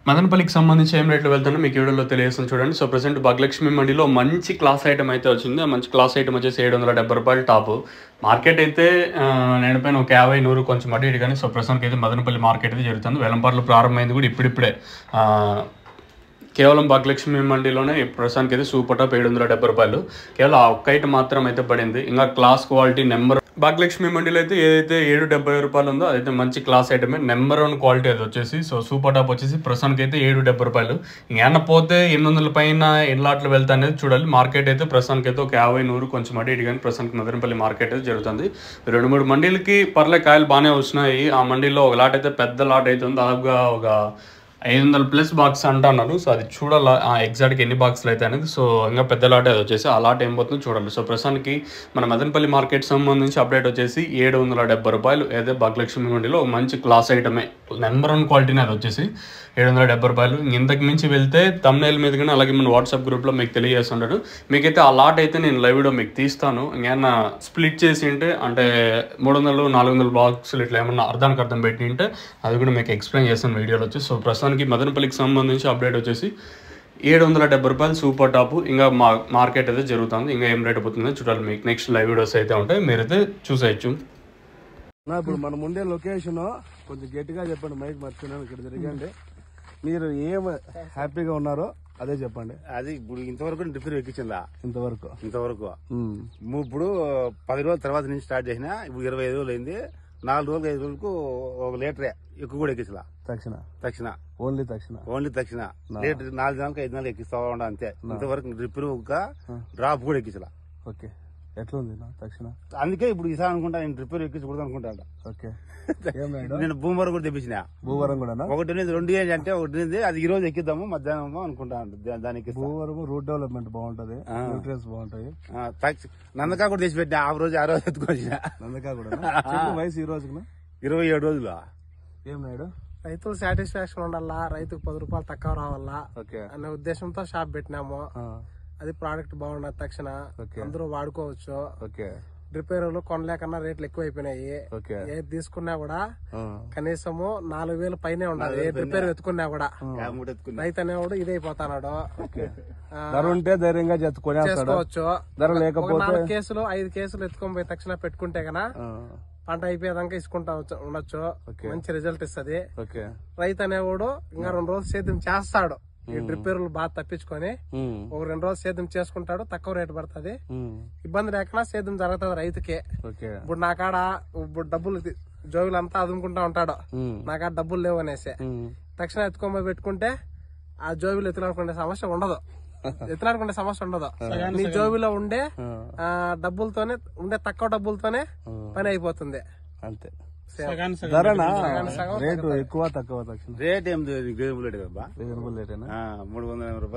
మదనపల్లికి సంబంధించి ఏం రేట్లు వెళ్తానో మీకు వీడియోలో తెలియజేస్తాను చూడండి. సో ప్రెసెంట్ భాగ్యలక్ష్మి మండిలో మంచి క్లాస్ ఐటమ్ అయితే వచ్చింది. ఆ మంచి క్లాస్ ఐటమ్ వచ్చేసి 770 రూపాయలు టాప్. మార్కెట్ అయితే నేను పైన ఒక 50-100 కొంచెం అటు ఇటు కానీ. సో ప్రస్తుతానికి అయితే మదనపల్లి మార్కెట్ అయితే జరుగుతుంది. వేలంపాట్లు ప్రారంభమైంది కూడా ఇప్పుడిప్పుడే. కేవలం భాగ్యలక్ష్మి మండిలోనే ప్రస్తుతానికి అయితే సూపర్ టాప్ 770 రూపాయలు. కేవలం ఆ ఒక్క ఐటమ్ మాత్రం అయితే పడింది. ఇంకా క్లాస్ క్వాలిటీ నెంబర్ భాగ్యలక్ష్మి మండిలో అయితే ఏదైతే 770 రూపాయలు ఉందో అదైతే మంచి క్లాస్ ఐటమే. నెంబర్ 1 క్వాలిటీ అది వచ్చేసి. సో సూపర్ టాప్ వచ్చేసి ప్రస్తుతానికి అయితే 770 రూపాయలు. ఇంకేమన్నా పోతే 800 పైన ఎన్ని లాట్లు వెళ్తా అనేది చూడాలి. మార్కెట్ అయితే ప్రస్తుతానికి అయితే ఒక 50-100 కొంచెం అటు ఇటు కానీ ప్రస్తుతానికి మదనపల్లి మార్కెట్ అయితే జరుగుతుంది. 2-3 మండీలకి పర్లే కాయలు బాగానే వస్తున్నాయి. ఆ మండీలో ఒక లాట్ అయితే పెద్ద లాట్ అయితే ఉంది. దాదాపుగా ఒక 500+ బాక్స్ అంటున్నారు. సో అది చూడాలి ఎగ్జాక్ట్గా ఎన్ని బాక్సులు అయితే అనేది. సో ఇంకా పెద్ద లాట్ అది వచ్చేసి ఆ లాట్ ఏం పోతుందో చూడాలి. సో ప్రస్తుతానికి మన మదనపల్లి మార్కెట్ సంబంధించి అప్డేట్ వచ్చేసి 770 రూపాయలు. ఏదో భాగ్యలక్ష్మి మండిలో మంచి క్లాస్ ఐటమే. నెంబర్ 1 క్వాలిటీనే అది వచ్చేసి 770 రూపాయలు. ఇంతకు మించి వెళ్తే తమ్నైల్ మీద కానీ అలాగే మన వాట్సాప్ గ్రూప్లో మీకు తెలియజేస్తుంటారు. మీకైతే ఆ లాట్ అయితే నేను లైవ్ వీడియో మీకు తీస్తాను. ఇంకేమన్నా స్ప్లిట్ చేసి ఉంటే అంటే 300-400 బాక్సులు ఇట్లా ఏమన్నా అర్థానికి అర్థం పెట్టి ఉంటే అది కూడా మీకు ఎక్స్ప్లెయిన్ చేస్తాను వీడియోలో వచ్చి. సో ప్రస్తుతానికి మదనపల్లికి సంబంధించి అప్డేట్ వచ్చేసి 770 రూపాయలు సూపర్ టాప్. ఇంకా మార్కెట్ అయితే జరుగుతుంది. ఇంకా ఏం రేట్ పోతుందో చూడాలి. మీకు నెక్స్ట్ లైవ్ వీడియోస్ అయితే ఉంటాయి, మీరైతే చూసేయచ్చు. ఇప్పుడు మనం ఉండే లొకేషన్ కొంచెం గట్టిగా చెప్పండి, మైక్ మర్చిపోయినాను. ఇక్కడ తిరగండి. మీరు ఏం హ్యాపీగా ఉన్నారో అదే చెప్పండి. అది ఇప్పుడు ఇంతవరకు డ్రిప్ ఎక్కించిందా? ఇంతవరకు ఇప్పుడు 10 రోజుల తర్వాత నుంచి స్టార్ట్ చేసిన. ఇప్పుడు 25 రోజులు అయింది. 4 రోజులు 5 రోజులకు ఒక లీటరే ఎక్కువ కూడా ఎక్కించలా. తక్షణ ఓన్లీ తక్షణ లీటర్ 4 నెలలకు 5 నెలలు ఎక్కిస్తా ఉండ అంతే. ఇంతవరకు డ్రిప్ ఒక డ్రాప్ కూడా ఎక్కించలా. ఓకే, ఎట్లా ఉంది తక్షణ? అందుకే ఇప్పుడు ఈసారి అనుకుంటా నేను డ్రిప్ ఎక్కించకూడదు అనుకుంటా. ఓకే, నేను భూమరం కూడా తెప్పించిన. భూవరం కూడా 1-2 అంటే 1 అది ఈ రోజు ఎక్కిద్దాము మధ్యాహ్నం అనుకుంటా. దానికి భూవరం రూట్ డెవలప్మెంట్ బాగుంటది, న్యూట్రియన్స్ బాగుంటాయి. నందకా కూడా తెచ్చి పెట్టిన. ఆ రోజు ఎత్తుకొచ్చిన. నందకా కూడా వయసు ఈ రోజున 27 రోజులు. ఏం నాయుడు? రైతులు సాటిస్ఫాక్షన్ ఉండాలా, రైతుకు 10 రూపాయలు తక్కువ రావాలా అనే ఉద్దేశంతో షాప్ పెట్టినాము. అది ప్రోడక్ట్ బాగుండదు. తక్షణ అందరూ వాడుకోవచ్చు. డ్రిప్ ఎరువులు కొనలేకన్నా రేట్లు ఎక్కువైపోయినాయి. ఏది తీసుకున్నా కూడా కనీసము 4,000 పైనే ఉండాలి. ఏ డ్రిప్ ఎరువు ఎత్తుకున్నా కూడా రైతు అనేవాడు ఇదైపోతాడు. ధర ఉంటే ధైర్యంగా చేసుకోవచ్చు. ధర లేకపోతే 4 కేసులు 5 కేసులు ఎత్తుకొని పోయి తక్షణ పెట్టుకుంటే గనా పంట అయిపోయేదాకా ఇసుకుంటా ఉండొచ్చు. మంచి రిజల్ట్ ఇస్తుంది. రైతు అనేవాడు ఇంకా 2 రోజులు సేద్యం చేస్తాడు. ఈ డ్రిప్ ఎరువులు బాగా తప్పించుకొని ఒక 2 రోజులు సేద్యం చేసుకుంటాడు. తక్కువ రేటు పడుతుంది. ఇబ్బంది లేకుండా సేద్యం జరుగుతుంది రైతుకే. ఇప్పుడు నా కాడ ఇప్పుడు డబ్బులు జోగులంతా అదుముకుంటా ఉంటాడు. నా కాడ డబ్బులు లేవు అనేసి తక్షణ ఎత్తుకోమని పెట్టుకుంటే ఆ జోబులు ఎత్తులాడుకునే సమస్య ఉండదు. నీ జోబులో ఉండే డబ్బులతోనే తక్కువ డబ్బులతోనే పని అయిపోతుంది. అంతే. రేటు ఎక్కువ తక్కువ? రేట్ ఏం రీజనబుల్ రేట్ 300 రూపాయలు.